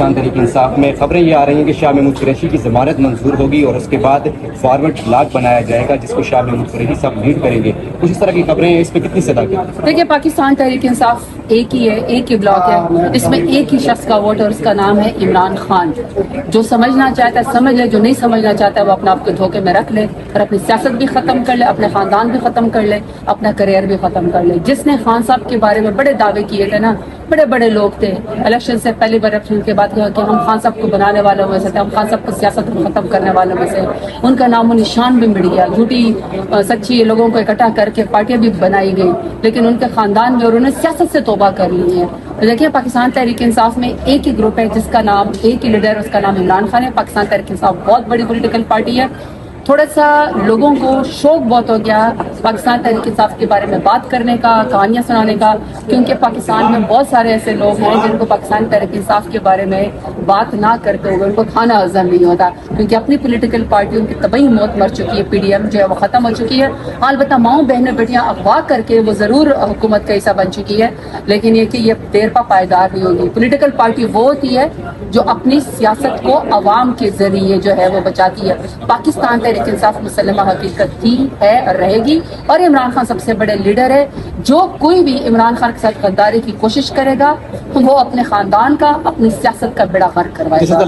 پاکستان تحریک انصاف میں خبریں یہ آ رہی ہیں کہ شاہ محمود قریشی کی ضمانت منظور ہوگی اور اس کے بعد فارورڈ بلاک بنایا جائے گا جس کو شاہ محمود قریشی صاحب لیڈ کریں گے. کچھ اس طرح کی خبریں ہیں, اس پہ کتنی صداقت؟ دیکھیے, پاکستان تحریک انصاف ایک ہی ہے, ایک ہی بلاک ہے, اس میں ایک ہی شخص کا ووٹ ہے اور اس کا نام ہے عمران خان. جو سمجھنا چاہتا ہے سمجھ لے, جو نہیں سمجھنا چاہتا ہے وہ اپنے آپ کو دھوکے میں رکھ لے اور اپنی سیاست بھی ختم کر لے, اپنے خاندان بھی ختم کر لے, اپنا کریئر بھی ختم کر لے. جس نے خان صاحب کے بارے میں بڑے دعوے کیے تھے نا, بڑے بڑے لوگ تھے الیکشن سے پہلے الیکشن کے بعد کہ ہم خان صاحب کو بنانے والوں میں سے تھے, ہم خان صاحب کو سیاست کو ختم کرنے والوں میں سے, ان کا نام و نشان بھی مٹ گیا. جھوٹی سچی لوگوں کو اکٹھا کر کے پارٹیاں بھی بنائی گئی, لیکن ان کے خاندان میں اور انہوں نے سیاست سے توبہ کر لی ہے. دیکھیے, پاکستان تحریک انصاف میں ایک ہی گروپ ہے جس کا نام, ایک ہی لیڈر, اس کا نام عمران خان ہے. پاکستان تحریک انصاف بہت بڑی پولیٹیکل پارٹی ہے. تھوڑا سا لوگوں کو شوق بہت ہو گیا پاکستان تحریک انصاف کے بارے میں بات کرنے کا, کہانیاں سنانے کا, کیونکہ پاکستان میں بہت سارے ایسے لوگ ہیں جن کو پاکستان تحریک انصاف کے بارے میں بات نہ کرتے ہوئے ان کو کھانا ہضم نہیں ہوتا, کیونکہ اپنی پولیٹیکل پارٹیوں کی طبعی موت مر چکی ہے. پی ڈی ایم جو ہے وہ ختم ہو چکی ہے. البتہ ماؤں بہنیں بیٹیاں اغوا کر کے وہ ضرور حکومت کا حصہ بن چکی ہے, لیکن یہ کہ یہ دیر پا پائیدار نہیں ہوگی. پولیٹیکل پارٹی وہ ہوتی ہے جو اپنی سیاست کو عوام کے ذریعے جو ہے وہ بچاتی ہے. پاکستان تحریک انصاف مسلمہ حقیقت تھی, ہے اور رہے گی, اور عمران خان سب سے بڑے لیڈر ہے. جو کوئی بھی عمران خان کے ساتھ غداری کی کوشش کرے گا وہ اپنے خاندان کا, اپنی سیاست کا بیڑا غرق کروائے گا.